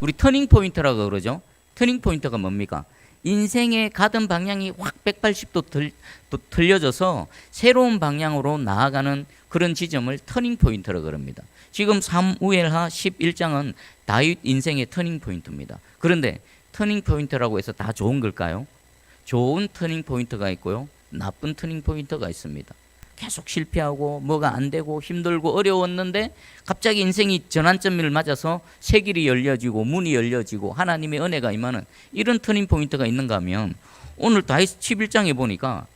우리 터닝 포인트라고 그러죠. 터닝 포인트가 뭡니까? 인생의 가던 방향이 확 180도 틀려져서 새로운 방향으로 나아가는 그런 지점을 터닝 포인트라고 그럽니다. 지금 사무엘하 11장은 다윗 인생의 터닝 포인트입니다. 그런데 터닝 포인트라고 해서 다 좋은 걸까요? 좋은 터닝 포인트가 있고요, 나쁜 터닝 포인트가 있습니다. 계속 실패하고 뭐가 안 되고 힘들고 어려웠는데 갑자기 인생이 전환점을 맞아서 새 길이 열려지고 문이 열려지고 하나님의 은혜가 임하는 이런 터닝 포인트가 있는가 하면, 오늘 다윗 11장에 보니까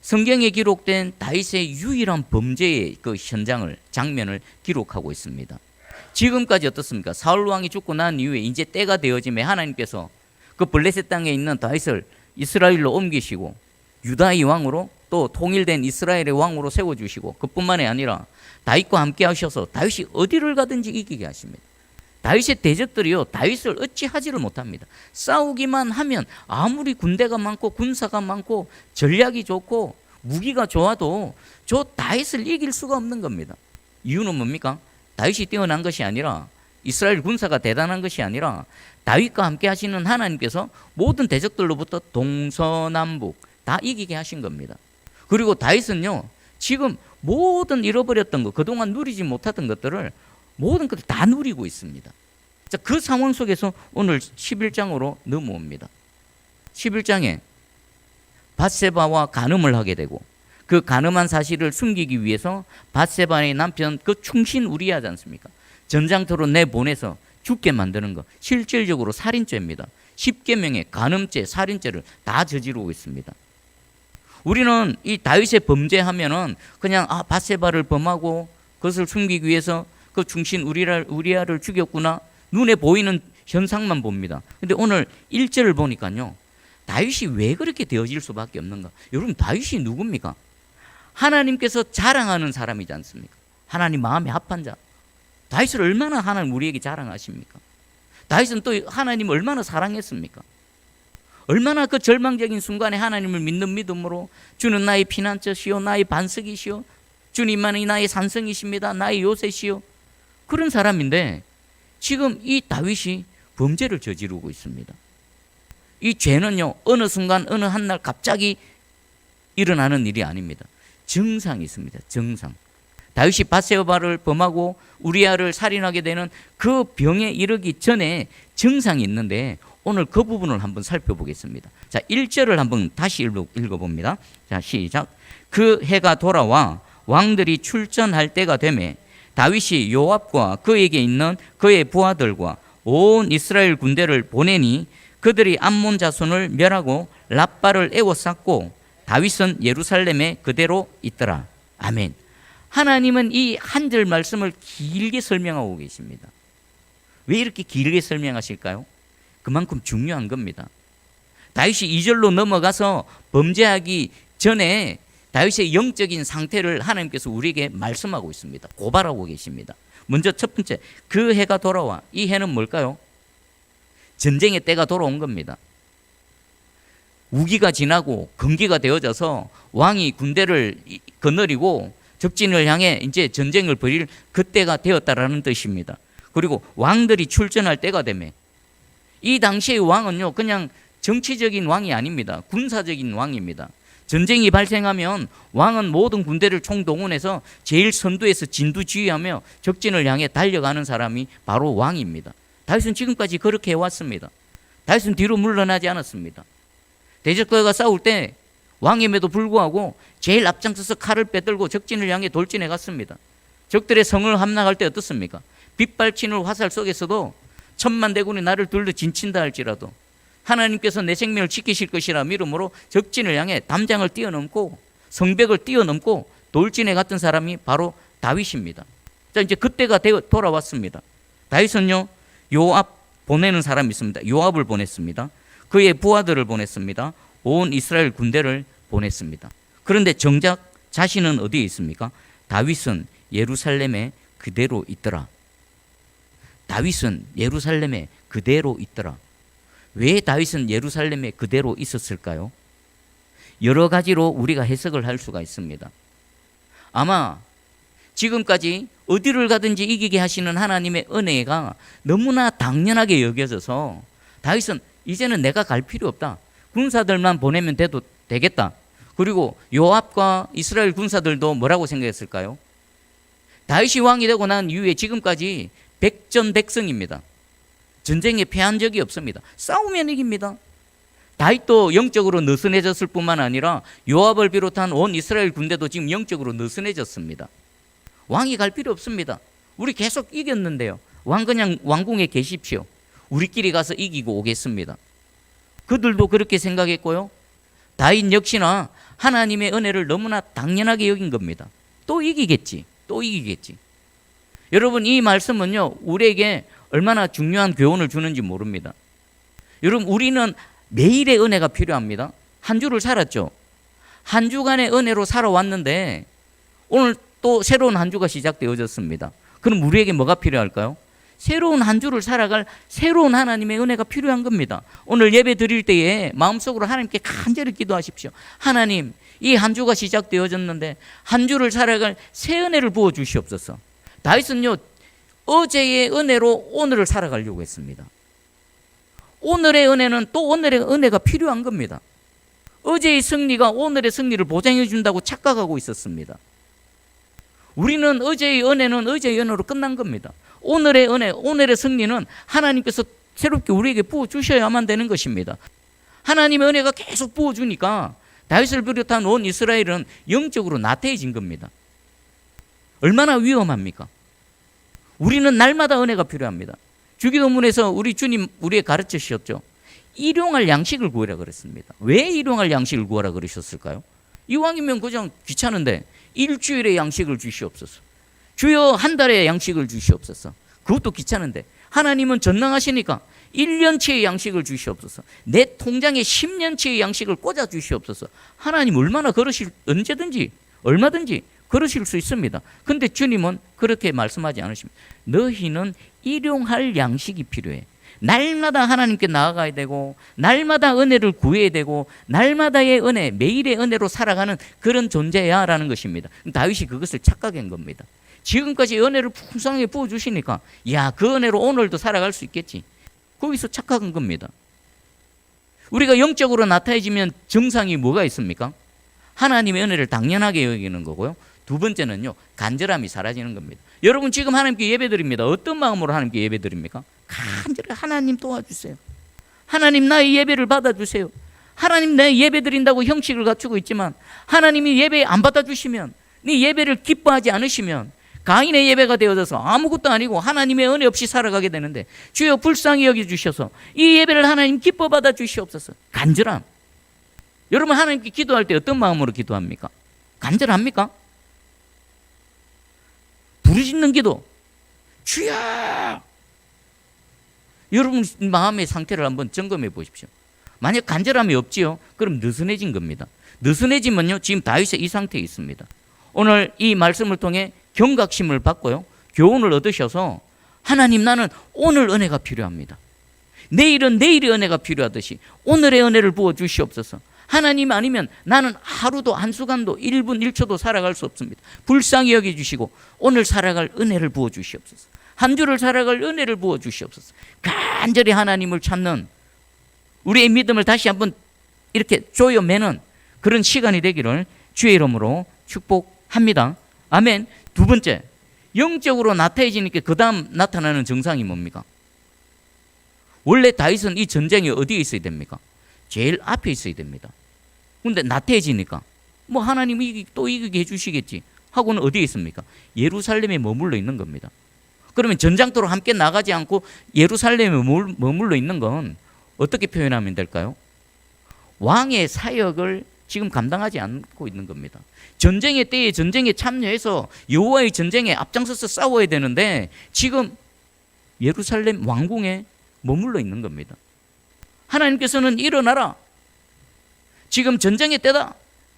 성경에 기록된 다윗의 유일한 범죄의 그 현장을, 장면을 기록하고 있습니다. 지금까지 어떻습니까? 사울 왕이 죽고 난 이후에 이제 때가 되어짐에 하나님께서 그 블레셋 땅에 있는 다윗을 이스라엘로 옮기시고 유다의 왕으로 또 통일된 이스라엘의 왕으로 세워주시고, 그뿐만이 아니라 다윗과 함께 하셔서 다윗이 어디를 가든지 이기게 하십니다. 다윗의 대적들이요, 다윗을 어찌하지를 못합니다. 싸우기만 하면 아무리 군대가 많고 군사가 많고 전략이 좋고 무기가 좋아도 저 다윗을 이길 수가 없는 겁니다. 이유는 뭡니까? 다윗이 뛰어난 것이 아니라, 이스라엘 군사가 대단한 것이 아니라 다윗과 함께 하시는 하나님께서 모든 대적들로부터 동서남북 다 이기게 하신 겁니다. 그리고 다윗은요, 지금 모든 잃어버렸던 것, 그동안 누리지 못하던 것들을 모든 것을 다 누리고 있습니다. 자, 그 상황 속에서 오늘 11장으로 넘어옵니다. 11장에 밧세바와 간음을 하게 되고, 그 간음한 사실을 숨기기 위해서 밧세바의 남편 그 충신 우리아지 않습니까? 전장터로 내보내서 죽게 만드는 것, 실질적으로 살인죄입니다. 10계명의 간음죄, 살인죄를 다 저지르고 있습니다. 우리는 이 다윗의 범죄하면은 그냥 밧세바를 범하고 그것을 숨기기 위해서 그 충신 우리아를 죽였구나, 눈에 보이는 현상만 봅니다. 근데 오늘 1절을 보니까요, 다윗이 왜 그렇게 되어질 수밖에 없는가? 여러분, 다윗이 누굽니까? 하나님께서 자랑하는 사람이지 않습니까? 하나님 마음에 합한 자. 다윗을 얼마나 하나님 우리에게 자랑하십니까? 다윗은 또 하나님을 얼마나 사랑했습니까? 얼마나 그 절망적인 순간에 하나님을 믿는 믿음으로, 주는 나의 피난처시요 나의 반석이시요 주님만이 나의 산성이십니다, 나의 요새시요, 그런 사람인데 지금 이 다윗이 범죄를 저지르고 있습니다. 이 죄는요, 어느 순간 어느 한날 갑자기 일어나는 일이 아닙니다. 정상이 있습니다. 정상. 다윗이 밧세바를 범하고 우리아를 살인하게 되는 그 병에 이르기 전에 정상이 있는데, 오늘 그 부분을 한번 살펴보겠습니다. 자, 1절을 한번 다시 읽어봅니다. 자, 시작. 그 해가 돌아와 왕들이 출전할 때가 되매 다윗이 요압과 그에게 있는 그의 부하들과 온 이스라엘 군대를 보내니 그들이 암몬 자손을 멸하고 랍바를 에워쌌고 다윗은 예루살렘에 그대로 있더라. 아멘. 하나님은 이 한 절 말씀을 길게 설명하고 계십니다. 왜 이렇게 길게 설명하실까요? 그만큼 중요한 겁니다. 다윗이 2절로 넘어가서 범죄하기 전에 다윗의 영적인 상태를 하나님께서 우리에게 말씀하고 있습니다. 고발하고 계십니다. 먼저 첫 번째, 그 해가 돌아와. 이 해는 뭘까요? 전쟁의 때가 돌아온 겁니다. 우기가 지나고 건기가 되어져서 왕이 군대를 거느리고 적진을 향해 이제 전쟁을 벌일 그때가 되었다라는 뜻입니다. 그리고 왕들이 출전할 때가 되면, 이 당시의 왕은요, 그냥 정치적인 왕이 아닙니다. 군사적인 왕입니다. 전쟁이 발생하면 왕은 모든 군대를 총동원해서 제일 선두에서 진두지휘하며 적진을 향해 달려가는 사람이 바로 왕입니다. 다윗은 지금까지 그렇게 해왔습니다. 다윗은 뒤로 물러나지 않았습니다. 대적들과 싸울 때 왕임에도 불구하고 제일 앞장서서 칼을 빼들고 적진을 향해 돌진해 갔습니다. 적들의 성을 함락할 때 어떻습니까? 빗발치는 화살 속에서도 천만 대군이 나를 둘러 진친다 할지라도 하나님께서 내 생명을 지키실 것이라 믿음으로 적진을 향해 담장을 뛰어넘고 성벽을 뛰어넘고 돌진해 갔던 사람이 바로 다윗입니다. 자, 이제 그때가 돌아왔습니다. 다윗은요, 요압 보내는 사람이 있습니다. 요압을 보냈습니다. 그의 부하들을 보냈습니다. 온 이스라엘 군대를 보냈습니다. 그런데 정작 자신은 어디에 있습니까? 다윗은 예루살렘에 그대로 있더라. 다윗은 예루살렘에 그대로 있더라. 왜 다윗은 예루살렘에 그대로 있었을까요? 여러 가지로 우리가 해석을 할 수가 있습니다. 아마 지금까지 어디를 가든지 이기게 하시는 하나님의 은혜가 너무나 당연하게 여겨져서 다윗은 이제는 내가 갈 필요 없다. 군사들만 보내면 되겠다. 그리고 요압과 이스라엘 군사들도 뭐라고 생각했을까요? 다윗이 왕이 되고 난 이후에 지금까지 백전백승입니다. 전쟁에 패한 적이 없습니다. 싸우면 이깁니다. 다윗도 영적으로 느슨해졌을 뿐만 아니라 요압을 비롯한 온 이스라엘 군대도 지금 영적으로 느슨해졌습니다. 왕이 갈 필요 없습니다. 우리 계속 이겼는데요. 왕 그냥 왕궁에 계십시오. 우리끼리 가서 이기고 오겠습니다. 그들도 그렇게 생각했고요. 다윗 역시나 하나님의 은혜를 너무나 당연하게 여긴 겁니다. 또 이기겠지. 여러분, 이 말씀은요, 우리에게 얼마나 중요한 교훈을 주는지 모릅니다. 여러분, 우리는 매일의 은혜가 필요합니다. 한 주를 살았죠. 한 주간의 은혜로 살아왔는데 오늘 또 새로운 한 주가 시작되어졌습니다. 그럼 우리에게 뭐가 필요할까요? 새로운 한 주를 살아갈 새로운 하나님의 은혜가 필요한 겁니다. 오늘 예배 드릴 때에 마음속으로 하나님께 간절히 기도하십시오. 하나님, 이 한 주가 시작되어졌는데 한 주를 살아갈 새 은혜를 부어 주시옵소서. 다윗은요, 어제의 은혜로 오늘을 살아가려고 했습니다. 오늘의 은혜는 또 오늘의 은혜가 필요한 겁니다. 어제의 승리가 오늘의 승리를 보장해 준다고 착각하고 있었습니다. 우리는 어제의 은혜는 어제의 은혜로 끝난 겁니다. 오늘의 은혜, 오늘의 승리는 하나님께서 새롭게 우리에게 부어주셔야만 되는 것입니다. 하나님의 은혜가 계속 부어주니까 다윗을 비롯한 온 이스라엘은 영적으로 나태해진 겁니다. 얼마나 위험합니까? 우리는 날마다 은혜가 필요합니다. 주기도문에서 우리 주님 우리에게 가르쳐 주셨죠. 일용할 양식을 구하라 그랬습니다. 왜 일용할 양식을 구하라 그러셨을까요? 이왕이면 그냥 귀찮은데 일주일의 양식을 주시옵소서. 주여 한 달의 양식을 주시옵소서. 그것도 귀찮은데 하나님은 전능하시니까 1년치의 양식을 주시옵소서. 내 통장에 10년치의 양식을 꽂아 주시옵소서. 하나님 얼마나 언제든지 얼마든지 그러실 수 있습니다. 근데 주님은 그렇게 말씀하지 않으십니다. 너희는 일용할 양식이 필요해. 날마다 하나님께 나아가야 되고 날마다 은혜를 구해야 되고 날마다의 은혜, 매일의 은혜로 살아가는 그런 존재야 라는 것입니다. 다윗이 그것을 착각한 겁니다. 지금까지 은혜를 풍성하게 부어주시니까 야, 그 은혜로 오늘도 살아갈 수 있겠지. 거기서 착각한 겁니다. 우리가 영적으로 나타내지면 정상이 뭐가 있습니까? 하나님의 은혜를 당연하게 여기는 거고요. 두 번째는요, 간절함이 사라지는 겁니다. 여러분 지금 하나님께 예배드립니다. 어떤 마음으로 하나님께 예배드립니까? 간절히 하나님 도와주세요. 하나님 나의 예배를 받아주세요. 하나님 내 예배드린다고 형식을 갖추고 있지만 하나님이 예배 안 받아주시면, 네 예배를 기뻐하지 않으시면 가인의 예배가 되어져서 아무것도 아니고 하나님의 은혜 없이 살아가게 되는데 주여 불쌍히 여겨주셔서 이 예배를 하나님 기뻐 받아주시옵소서. 간절함. 여러분 하나님께 기도할 때 어떤 마음으로 기도합니까? 간절합니까? 부르짖는 기도. 주여! 여러분 마음의 상태를 한번 점검해 보십시오. 만약 간절함이 없지요? 그럼 느슨해진 겁니다. 느슨해지면요, 지금 다윗의 이 상태에 있습니다. 오늘 이 말씀을 통해 경각심을 받고요, 교훈을 얻으셔서 하나님 나는 오늘 은혜가 필요합니다. 내일은 내일의 은혜가 필요하듯이 오늘의 은혜를 부어 주시옵소서. 하나님 아니면 나는 하루도 한순간도 1분 1초도 살아갈 수 없습니다. 불쌍히 여겨주시고 오늘 살아갈 은혜를 부어 주시옵소서. 한 주를 살아갈 은혜를 부어 주시옵소서. 간절히 하나님을 찾는 우리의 믿음을 다시 한번 이렇게 조여매는 그런 시간이 되기를 주의 이름으로 축복합니다. 아멘. 두 번째, 영적으로 나태해지니까 그 다음 나타나는 증상이 뭡니까? 원래 다윗은 이 전쟁에 어디에 있어야 됩니까? 제일 앞에 있어야 됩니다. 그런데 나태해지니까 뭐 하나님이 또 이기게 해주시겠지 하고는 어디에 있습니까? 예루살렘에 머물러 있는 겁니다. 그러면 전장터로 함께 나가지 않고 예루살렘에 머물러 있는 건 어떻게 표현하면 될까요? 왕의 사역을 지금 감당하지 않고 있는 겁니다. 전쟁의 때에 전쟁에 참여해서 여호와의 전쟁에 앞장서서 싸워야 되는데 지금 예루살렘 왕궁에 머물러 있는 겁니다. 하나님께서는 일어나라. 지금 전쟁의 때다.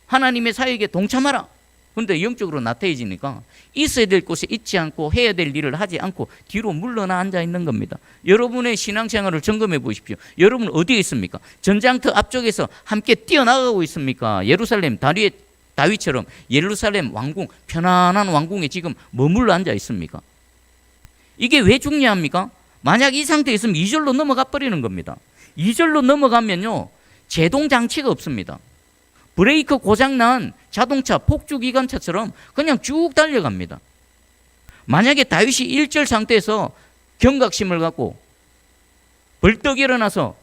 하나님의 사역에 동참하라. 그런데 영적으로 나태해지니까 있어야 될 곳에 있지 않고 해야 될 일을 하지 않고 뒤로 물러나 앉아 있는 겁니다. 여러분의 신앙생활을 점검해 보십시오. 여러분 어디에 있습니까? 전장터 앞쪽에서 함께 뛰어나가고 있습니까? 예루살렘 다리에 다윗처럼 예루살렘 왕궁, 편안한 왕궁에 지금 머물러 앉아 있습니까? 이게 왜 중요합니까? 만약 이 상태에 있으면 2절로 넘어가 버리는 겁니다. 2절로 넘어가면요, 제동 장치가 없습니다. 브레이크 고장난 자동차, 폭주기관차처럼 그냥 쭉 달려갑니다. 만약에 다윗이 1절 상태에서 경각심을 갖고 벌떡 일어나서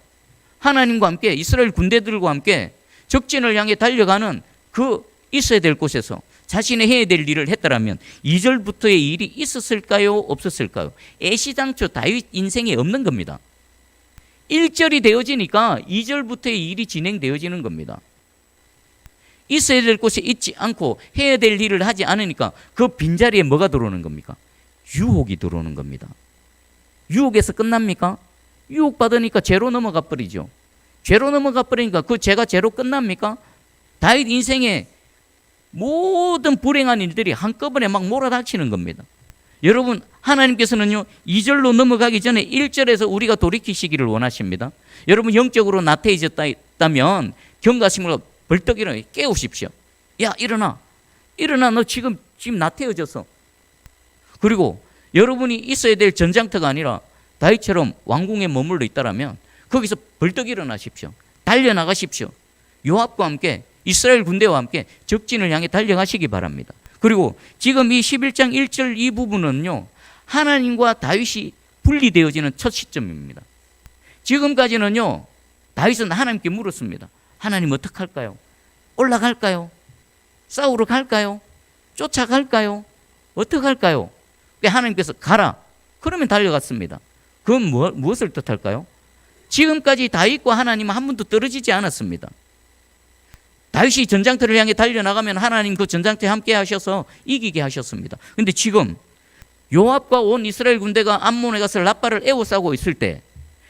하나님과 함께 이스라엘 군대들과 함께 적진을 향해 달려가는 그 있어야 될 곳에서 자신이 해야 될 일을 했더라면 2절부터의 일이 있었을까요? 없었을까요? 애시당초 다윗 인생에 없는 겁니다. 1절이 되어지니까 2절부터의 일이 진행되어지는 겁니다. 있어야 될 곳에 있지 않고 해야 될 일을 하지 않으니까 그 빈자리에 뭐가 들어오는 겁니까? 유혹이 들어오는 겁니다. 유혹에서 끝납니까? 유혹받으니까 죄로 넘어가 버리죠. 죄로 넘어가 버리니까 그 죄가 죄로 끝납니까? 다윗 인생에 모든 불행한 일들이 한꺼번에 막 몰아닥치는 겁니다. 여러분, 하나님께서는요 2절로 넘어가기 전에 1절에서 우리가 돌이키시기를 원하십니다. 여러분, 영적으로 나태해졌다면 경각심을 벌떡 일어나 깨우십시오. 야, 일어나, 너 지금 나태해졌어. 그리고 여러분이 있어야 될 전장터가 아니라 다윗처럼 왕궁에 머물러 있다라면 거기서 벌떡 일어나십시오. 달려나가십시오. 요압과 함께 이스라엘 군대와 함께 적진을 향해 달려가시기 바랍니다. 그리고 지금 이 11장 1절 이 부분은요, 하나님과 다윗이 분리되어지는 첫 시점입니다. 지금까지는요, 다윗은 하나님께 물었습니다. 하나님 어떡할까요? 올라갈까요? 싸우러 갈까요? 쫓아갈까요? 어떡할까요? 하나님께서 가라. 그러면 달려갔습니다. 그건 무엇을 뜻할까요? 지금까지 다윗과 하나님은 한 번도 떨어지지 않았습니다. 다윗이 전장터를 향해 달려나가면 하나님 그 전장터에 함께 하셔서 이기게 하셨습니다. 그런데 지금 요압과 온 이스라엘 군대가 암몬에 가서 라빠를 에워싸고 있을 때,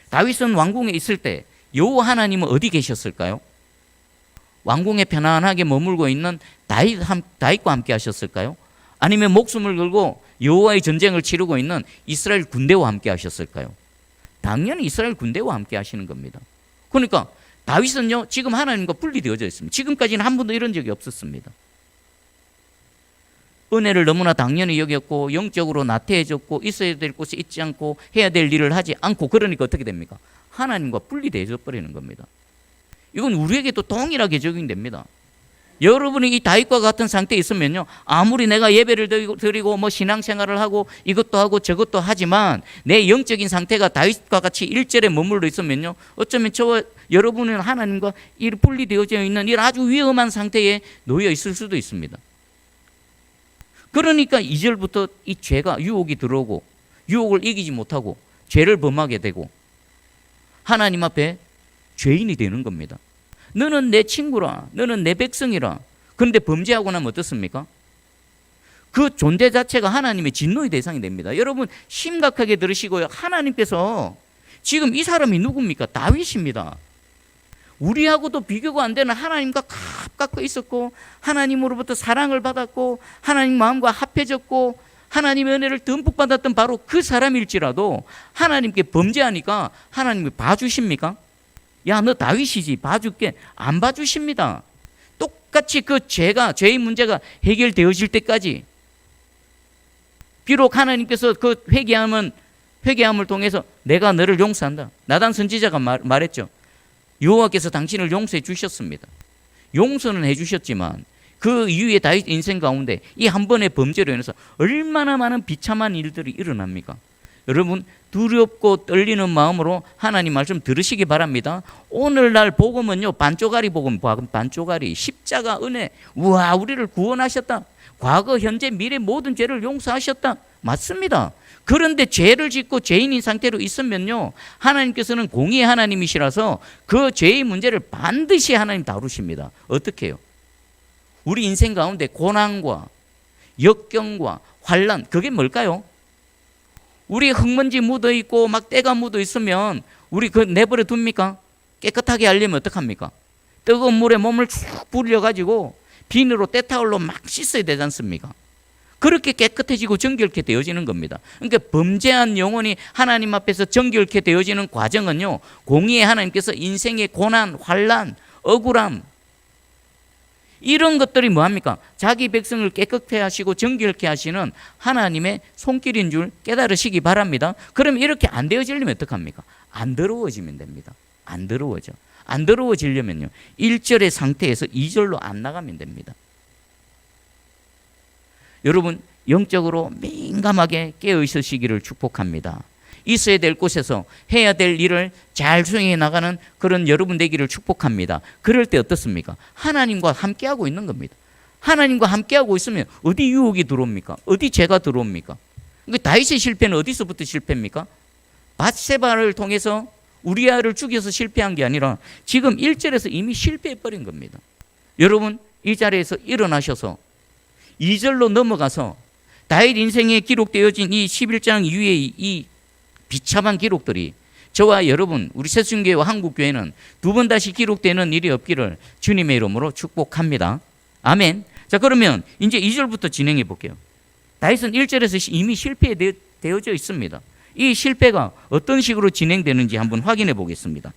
다윗은 왕궁에 있을 때 여호와 하나님은 어디 계셨을까요? 왕궁에 편안하게 머물고 있는 다윗과 함께 하셨을까요? 아니면 목숨을 걸고 여호와의 전쟁을 치르고 있는 이스라엘 군대와 함께 하셨을까요? 당연히 이스라엘 군대와 함께 하시는 겁니다. 그러니까 다윗은요 지금 하나님과 분리되어져 있습니다. 지금까지는 한 번도 이런 적이 없었습니다. 은혜를 너무나 당연히 여겼고 영적으로 나태해졌고 있어야 될 곳에 있지 않고 해야 될 일을 하지 않고, 그러니까 어떻게 됩니까? 하나님과 분리되어져 버리는 겁니다. 이건 우리에게도 동일하게 적용됩니다. 여러분이 이 다윗과 같은 상태에 있으면요, 아무리 내가 예배를 드리고 뭐 신앙생활을 하고 이것도 하고 저것도 하지만 내 영적인 상태가 다윗과 같이 일절에 머물러 있으면요, 어쩌면 저와 여러분은 하나님과 이 분리되어져 있는 이 아주 위험한 상태에 놓여 있을 수도 있습니다. 그러니까 2절부터 이 죄가 유혹이 들어오고 유혹을 이기지 못하고 죄를 범하게 되고 하나님 앞에 죄인이 되는 겁니다. 너는 내 친구라, 너는 내 백성이라. 그런데 범죄하고 나면 어떻습니까? 그 존재 자체가 하나님의 진노의 대상이 됩니다. 여러분 심각하게 들으시고요. 하나님께서 지금 이 사람이 누굽니까? 다윗입니다. 우리하고도 비교가 안 되는 하나님과 가깝게 있었고 하나님으로부터 사랑을 받았고 하나님 마음과 합해졌고 하나님의 은혜를 듬뿍 받았던 바로 그 사람일지라도 하나님께 범죄하니까 하나님이 봐주십니까? 야, 너 다윗이지, 봐줄게. 안 봐주십니다. 똑같이 그 죄의 문제가 해결되어질 때까지, 비록 하나님께서 그 회개함을 통해서 내가 너를 용서한다. 나단 선지자가 말했죠. 여호와께서 당신을 용서해 주셨습니다. 용서는 해 주셨지만 그 이후에 다윗 인생 가운데 이 한 번의 범죄로 인해서 얼마나 많은 비참한 일들이 일어납니까? 여러분 두렵고 떨리는 마음으로 하나님 말씀 들으시기 바랍니다. 오늘날 복음은요, 반쪽짜리 복음, 반쪽짜리 십자가 은혜. 우와, 우리를 구원하셨다. 과거 현재 미래 모든 죄를 용서하셨다. 맞습니다. 그런데 죄를 짓고 죄인인 상태로 있으면요, 하나님께서는 공의의 하나님이시라서 그 죄의 문제를 반드시 하나님 다루십니다. 어떻게 해요? 우리 인생 가운데 고난과 역경과 환난, 그게 뭘까요? 우리 흙먼지 묻어있고 막 때가 묻어있으면 우리 그 내버려 둡니까? 깨끗하게 하려면 어떡합니까? 뜨거운 물에 몸을 쭉 불려가지고 비누로 때타올로 막 씻어야 되지 않습니까? 그렇게 깨끗해지고 정결케 되어지는 겁니다. 그러니까 범죄한 영혼이 하나님 앞에서 정결케 되어지는 과정은요, 공의의 하나님께서 인생의 고난, 환난, 억울함, 이런 것들이 뭐합니까? 자기 백성을 깨끗게 하시고 정결케 하시는 하나님의 손길인 줄 깨달으시기 바랍니다. 그럼 이렇게 안 되어지려면 어떡합니까? 안 더러워지면 됩니다. 안 더러워져. 안 더러워지려면요, 1절의 상태에서 2절로 안 나가면 됩니다. 여러분, 영적으로 민감하게 깨어 있으시기를 축복합니다. 있어야 될 곳에서 해야 될 일을 잘 수행해 나가는 그런 여러분 되기를 축복합니다. 그럴 때 어떻습니까? 하나님과 함께하고 있는 겁니다. 하나님과 함께하고 있으면 어디 유혹이 들어옵니까? 어디 죄가 들어옵니까? 다윗의 실패는 어디서부터 실패입니까? 밧세바를 통해서 우리아를 죽여서 실패한 게 아니라 지금 1절에서 이미 실패해버린 겁니다. 여러분, 이 자리에서 일어나셔서 2절로 넘어가서 다윗 인생에 기록되어진 이 11장 이후의 이 비참한 기록들이 저와 여러분, 우리 새순교회와 한국교회는 두 번 다시 기록되는 일이 없기를 주님의 이름으로 축복합니다. 아멘. 자, 그러면 이제 2절부터 진행해 볼게요. 다윗은 1절에서 이미 실패되어져 있습니다. 이 실패가 어떤 식으로 진행되는지 한번 확인해 보겠습니다.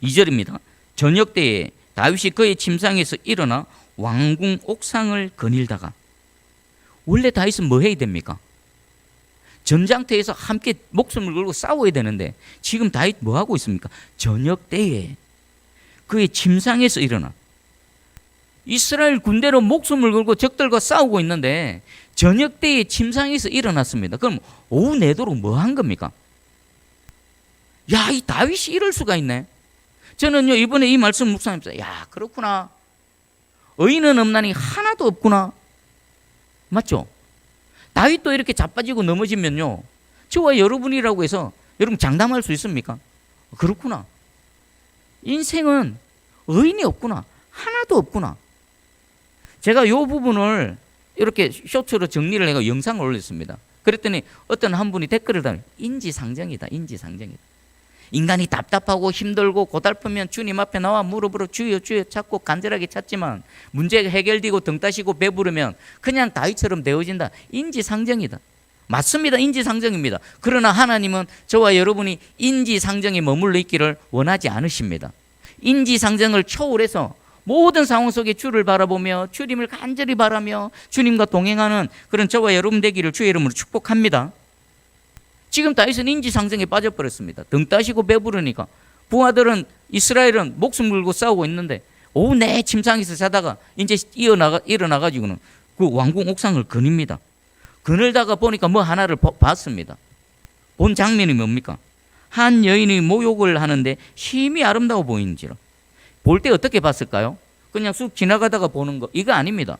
2절입니다. 저녁 때에 다윗이 그의 침상에서 일어나 왕궁 옥상을 거닐다가, 원래 다윗은 뭐 해야 됩니까? 전장터에서 함께 목숨을 걸고 싸워야 되는데 지금 다윗 뭐 하고 있습니까? 저녁 때에 그의 침상에서 일어나, 이스라엘 군대로 목숨을 걸고 적들과 싸우고 있는데 저녁 때에 침상에서 일어났습니다. 그럼 오후 내도록 뭐 한 겁니까? 야, 이 다윗이 이럴 수가 있네. 저는요, 이번에 이 말씀 묵상하면서, 야, 그렇구나. 의인은 없나니 하나도 없구나. 맞죠? 다윗도 이렇게 자빠지고 넘어지면요, 저와 여러분이라고 해서 여러분 장담할 수 있습니까? 그렇구나. 인생은 의인이 없구나. 하나도 없구나. 제가 이 부분을 이렇게 쇼츠로 정리를 해서 영상을 올렸습니다. 그랬더니 어떤 한 분이 댓글을 달아요. 인지상정이다. 인지상정이다. 인간이 답답하고 힘들고 고달프면 주님 앞에 나와 무릎으로 주여 주여 찾고 간절하게 찾지만 문제가 해결되고 등 따시고 배부르면 그냥 다윗처럼 되어진다. 인지상정이다. 맞습니다. 인지상정입니다. 그러나 하나님은 저와 여러분이 인지상정에 머물러 있기를 원하지 않으십니다. 인지상정을 초월해서 모든 상황 속에 주를 바라보며 주님을 간절히 바라며 주님과 동행하는 그런 저와 여러분 되기를 주의 이름으로 축복합니다. 지금 다윗은 인지상정에 빠져버렸습니다. 등 따시고 배부르니까. 부하들은, 이스라엘은 목숨 걸고 싸우고 있는데 오후 내 침상에서 자다가 이제 일어나가지고는 그 왕궁 옥상을 거닙니다. 거닐다가 보니까 뭐 하나를 봤습니다. 본 장면이 뭡니까? 한 여인이 모욕을 하는데 심히 아름다워 보이는지라. 볼 때 어떻게 봤을까요? 그냥 쑥 지나가다가 보는 거, 이거 아닙니다.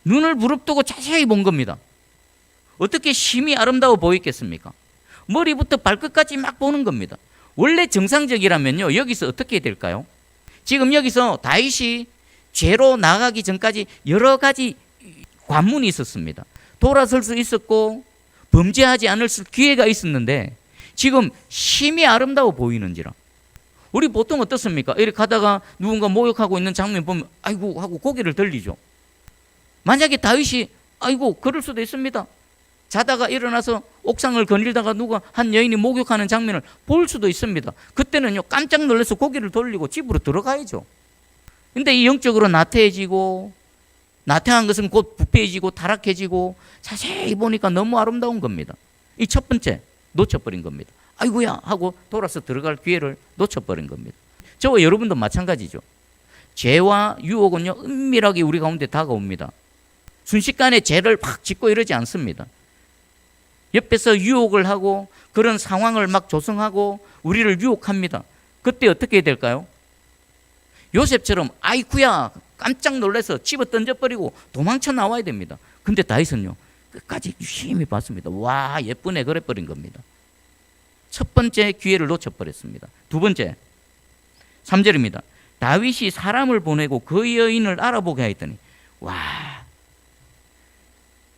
눈을 부릅뜨고 자세히 본 겁니다. 어떻게 심히 아름다워 보이겠습니까? 머리부터 발끝까지 막 보는 겁니다. 원래 정상적이라면요, 여기서 어떻게 될까요? 지금 여기서 다윗이 죄로 나가기 전까지 여러 가지 관문이 있었습니다. 돌아설 수 있었고 범죄하지 않을 기회가 있었는데 지금 심히 아름다워 보이는지라. 우리 보통 어떻습니까? 이렇게 가다가 누군가 모욕하고 있는 장면 보면 아이고 하고 고개를 돌리죠. 만약에 다윗이 아이고 그럴 수도 있습니다. 자다가 일어나서 옥상을 거닐다가 누가 한 여인이 목욕하는 장면을 볼 수도 있습니다. 그때는요, 깜짝 놀라서 고개를 돌리고 집으로 들어가야죠. 근데 이 영적으로 나태해지고, 나태한 것은 곧 부패해지고 타락해지고 자세히 보니까 너무 아름다운 겁니다. 이 첫 번째 놓쳐버린 겁니다. 아이고야 하고 돌아서 들어갈 기회를 놓쳐버린 겁니다. 저와 여러분도 마찬가지죠. 죄와 유혹은요, 은밀하게 우리 가운데 다가옵니다. 순식간에 죄를 팍 짓고 이러지 않습니다. 옆에서 유혹을 하고 그런 상황을 막 조성하고 우리를 유혹합니다. 그때 어떻게 해야 될까요? 요셉처럼 아이쿠야 깜짝 놀라서 집어 던져버리고 도망쳐 나와야 됩니다. 근데 다윗은요, 끝까지 유심히 봤습니다. 와, 예쁘네 그래버린 겁니다. 첫 번째 기회를 놓쳐버렸습니다. 두 번째, 3절입니다. 다윗이 사람을 보내고 그 여인을 알아보게 했더니, 와,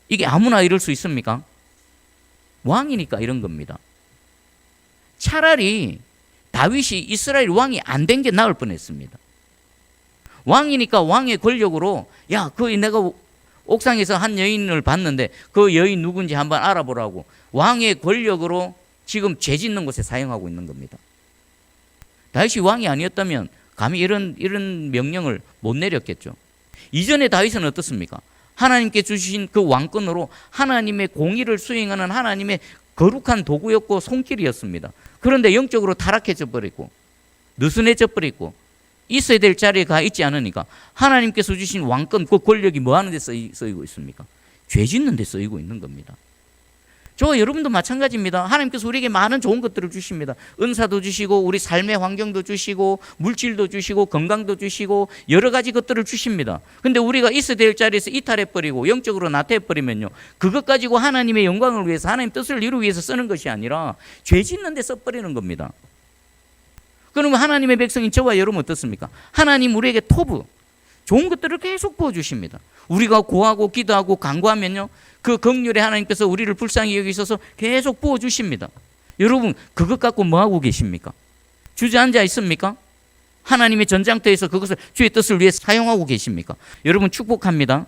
이게 아무나 이럴 수 있습니까? 왕이니까 이런 겁니다. 차라리 다윗이 이스라엘 왕이 안 된 게 나을 뻔했습니다. 왕이니까 왕의 권력으로, 야, 그 내가 옥상에서 한 여인을 봤는데 그 여인 누군지 한번 알아보라고 왕의 권력으로 지금 죄 짓는 곳에 사용하고 있는 겁니다. 다윗이 왕이 아니었다면 감히 이런 명령을 못 내렸겠죠. 이전에 다윗은 어떻습니까? 하나님께 주신 그 왕권으로 하나님의 공의를 수행하는 하나님의 거룩한 도구였고 손길이었습니다. 그런데 영적으로 타락해져 버리고 느슨해져 버리고 있어야 될 자리에 가 있지 않으니까 하나님께서 주신 왕권, 그 권력이 뭐 하는 데 쓰이고 있습니까? 죄 짓는 데 쓰이고 있는 겁니다. 저와 여러분도 마찬가지입니다. 하나님께서 우리에게 많은 좋은 것들을 주십니다. 은사도 주시고 우리 삶의 환경도 주시고 물질도 주시고 건강도 주시고 여러 가지 것들을 주십니다. 근데 우리가 있어야 될 자리에서 이탈해버리고 영적으로 나태해버리면요, 그것 가지고 하나님의 영광을 위해서 하나님 뜻을 이루기 위해서 쓰는 것이 아니라 죄 짓는 데 써버리는 겁니다. 그러면 하나님의 백성인 저와 여러분 어떻습니까? 하나님 우리에게 토부, 좋은 것들을 계속 부어주십니다. 우리가 구하고 기도하고 간구하면요, 그 긍휼의 하나님께서 우리를 불쌍히 여기셔서 계속 부어주십니다. 여러분 그것 갖고 뭐하고 계십니까? 주저앉아 있습니까? 하나님의 전장터에서 그것을 주의 뜻을 위해 사용하고 계십니까? 여러분 축복합니다.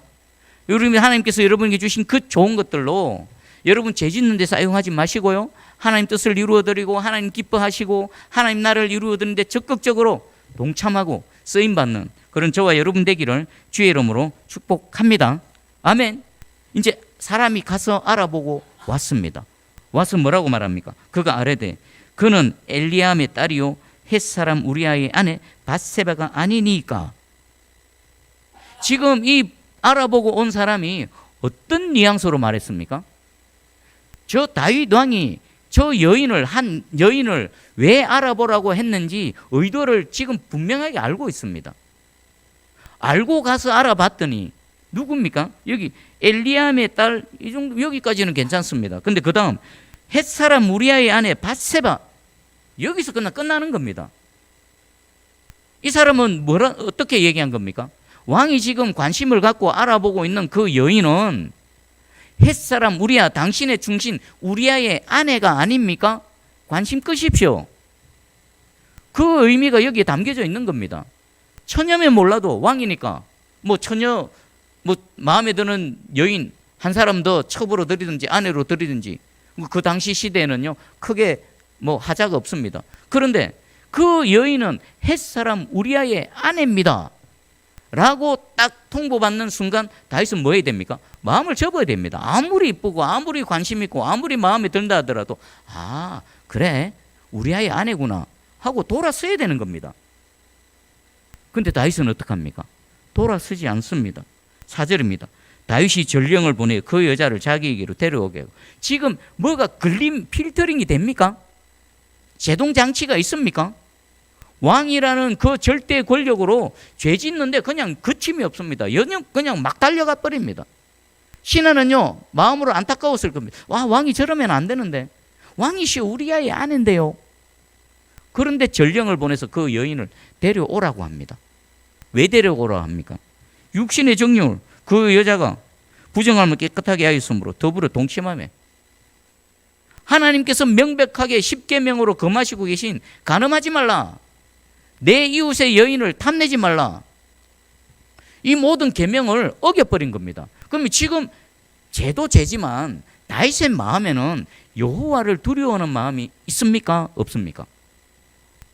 여러분 하나님께서 여러분에게 주신 그 좋은 것들로 여러분 죄 짓는 데 사용하지 마시고요, 하나님 뜻을 이루어드리고 하나님 기뻐하시고 하나님 나라를 이루어드리는데 적극적으로 동참하고 쓰임받는 그런 저와 여러분 되기를 주의 이름으로 축복합니다. 아멘. 이제 사람이 가서 알아보고 왔습니다. 와서 뭐라고 말합니까? 그가 아뢰되 그는 엘리암의 딸이요 헷사람 우리아의 아내 밧세바가 아니니까. 지금 이 알아보고 온 사람이 어떤 뉘앙스로 말했습니까? 저 다윗 왕이 저 한 여인을 왜 알아보라고 했는지 의도를 지금 분명하게 알고 있습니다. 알고 가서 알아봤더니 누굽니까? 여기 엘리암의 딸, 이 정도 여기까지는 괜찮습니다. 근데 그 다음 헷사람 우리아의 아내 밧세바, 여기서 끝나는 겁니다. 이 사람은 어떻게 얘기한 겁니까? 왕이 지금 관심을 갖고 알아보고 있는 그 여인은 헷사람 우리아, 당신의 중신 우리아의 아내가 아닙니까? 관심 끄십시오. 그 의미가 여기에 담겨져 있는 겁니다. 처녀면 몰라도 왕이니까 처녀 마음에 드는 여인 한 사람 더 첩으로 들이든지 아내로 들이든지 그 당시 시대에는요 크게 하자가 없습니다. 그런데 그 여인은 헷사람 우리아의 아내입니다 라고 딱 통보받는 순간 다윗은 뭐 해야 됩니까? 마음을 접어야 됩니다. 아무리 이쁘고 아무리 관심 있고 아무리 마음에 든다 하더라도 그래 우리아의 아내구나 하고 돌아서야 되는 겁니다. 근데 다윗은 어떡합니까? 돌아서지 않습니다. 4절입니다. 다윗이 전령을 보내 그 여자를 자기에게로 데려오게 하고. 지금 뭐가 필터링이 됩니까? 제동장치가 있습니까? 왕이라는 그 절대 권력으로 죄 짓는데 그냥 그침이 없습니다. 그냥 막 달려가 버립니다. 신하는요 마음으로 안타까웠을 겁니다. 왕이 저러면 안 되는데, 왕이시 우리아의 아내인데요. 그런데 전령을 보내서 그 여인을 데려오라고 합니다. 왜 데려오라고 합니까? 육신의 정욕을 그 여자가 부정함을 깨끗하게 하였으므로 더불어 동침하며 하나님께서 명백하게 십계명으로 금하시고 계신 간음하지 말라, 내 이웃의 여인을 탐내지 말라, 이 모든 계명을 어겨버린 겁니다. 그럼 지금 죄도 죄지만 다윗의 마음에는 여호와를 두려워하는 마음이 있습니까? 없습니까?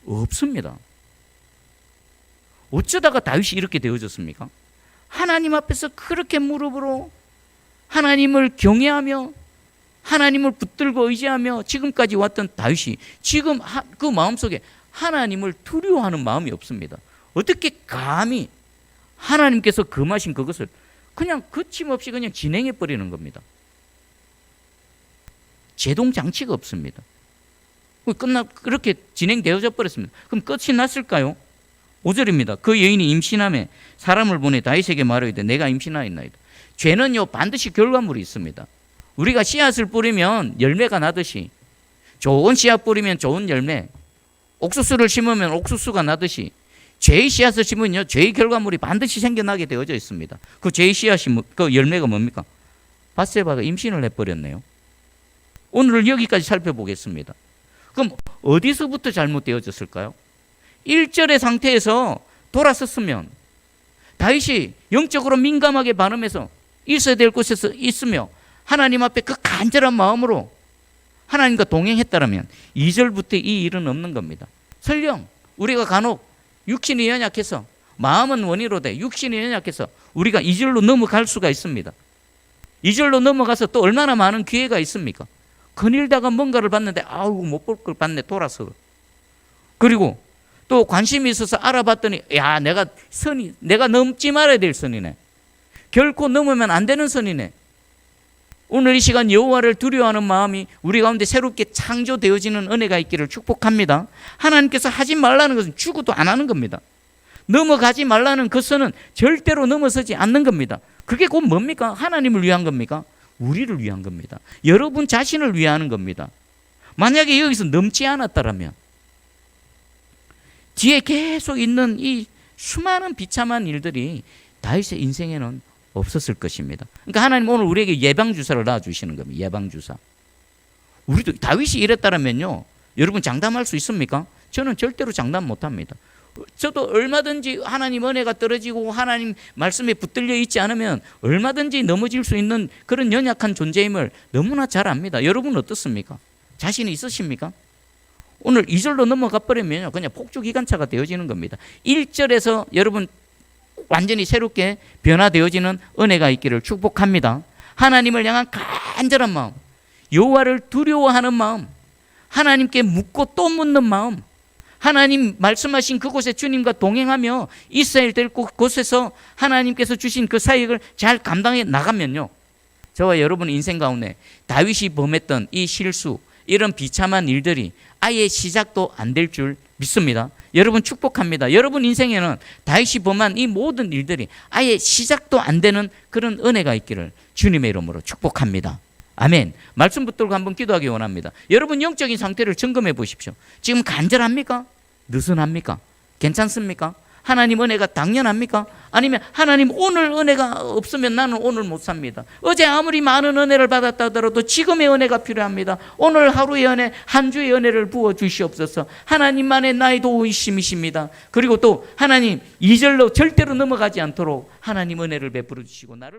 없습니다. 어쩌다가 다윗이 이렇게 되어졌습니까? 하나님 앞에서 그렇게 무릎으로 하나님을 경외하며 하나님을 붙들고 의지하며 지금까지 왔던 다윗이 지금 그 마음속에 하나님을 두려워하는 마음이 없습니다. 어떻게 감히 하나님께서 금하신 그것을 그냥 거침없이 그냥 진행해 버리는 겁니다. 제동장치가 없습니다. 그렇게 진행되어져 버렸습니다. 그럼 끝이 났을까요? 5절입니다. 그 여인이 임신함에 사람을 보내 다윗에게 말하되 내가 임신하였나이다. 죄는요 반드시 결과물이 있습니다. 우리가 씨앗을 뿌리면 열매가 나듯이, 좋은 씨앗 뿌리면 좋은 열매, 옥수수를 심으면 옥수수가 나듯이 죄의 씨앗을 심으면요 죄의 결과물이 반드시 생겨나게 되어져 있습니다. 그 죄의 씨앗이 그 열매가 뭡니까? 밧세바가 임신을 해버렸네요. 오늘 여기까지 살펴보겠습니다. 그럼 어디서부터 잘못되어졌을까요? 1절의 상태에서 돌아섰으면 다윗이 영적으로 민감하게 반응해서 있어야 될 곳에서 있으며 하나님 앞에 그 간절한 마음으로 하나님과 동행했다면 2절부터 이 일은 없는 겁니다. 설령 우리가 간혹 육신이 연약해서, 마음은 원의로 돼 육신이 연약해서 우리가 이 절로 넘어갈 수가 있습니다. 이 절로 넘어가서 또 얼마나 많은 기회가 있습니까? 거닐다가 뭔가를 봤는데 아우 못 볼 걸 봤네, 돌아서. 그리고 또 관심이 있어서 알아봤더니 야, 내가 넘지 말아야 될 선이네. 결코 넘으면 안 되는 선이네. 오늘 이 시간 여호와를 두려워하는 마음이 우리 가운데 새롭게 창조되어지는 은혜가 있기를 축복합니다. 하나님께서 하지 말라는 것은 죽어도 안 하는 겁니다. 넘어가지 말라는 그 선은 절대로 넘어서지 않는 겁니다. 그게 곧 뭡니까? 하나님을 위한 겁니까? 우리를 위한 겁니다. 여러분 자신을 위하는 겁니다. 만약에 여기서 넘지 않았다면 뒤에 계속 있는 이 수많은 비참한 일들이 다윗의 인생에는 없었을 것입니다. 그러니까 하나님 오늘 우리에게 예방주사를 놔주시는 겁니다. 예방주사. 우리도 다윗이 이랬다면요, 여러분 장담할 수 있습니까? 저는 절대로 장담 못합니다. 저도 얼마든지 하나님 은혜가 떨어지고 하나님 말씀에 붙들려 있지 않으면 얼마든지 넘어질 수 있는 그런 연약한 존재임을 너무나 잘 압니다. 여러분 어떻습니까? 자신이 있으십니까? 오늘 2절로 넘어가 버리면 그냥 폭주기관차가 되어지는 겁니다. 1절에서 여러분 완전히 새롭게 변화되어지는 은혜가 있기를 축복합니다. 하나님을 향한 간절한 마음, 여호와를 두려워하는 마음, 하나님께 묻고 또 묻는 마음, 하나님 말씀하신 그곳에 주님과 동행하며 있어야 될 곳에서 하나님께서 주신 그 사역을 잘 감당해 나가면요, 저와 여러분 인생 가운데 다윗이 범했던 이 실수, 이런 비참한 일들이 아예 시작도 안 될 줄 믿습니다. 여러분 축복합니다. 여러분 인생에는 다윗이 범한 이 모든 일들이 아예 시작도 안 되는 그런 은혜가 있기를 주님의 이름으로 축복합니다. 아멘. 말씀 붙들고 한번 기도하기 원합니다. 여러분 영적인 상태를 점검해 보십시오. 지금 간절합니까? 느슨합니까? 괜찮습니까? 하나님 은혜가 당연합니까? 아니면 하나님 오늘 은혜가 없으면 나는 오늘 못 삽니다. 어제 아무리 많은 은혜를 받았다 하더라도 지금의 은혜가 필요합니다. 오늘 하루의 은혜, 한 주의 은혜를 부어 주시옵소서. 하나님만의 나의 도우심이십니다. 그리고 또 하나님 2절로 절대로 넘어가지 않도록 하나님 은혜를 베풀어 주시고 나를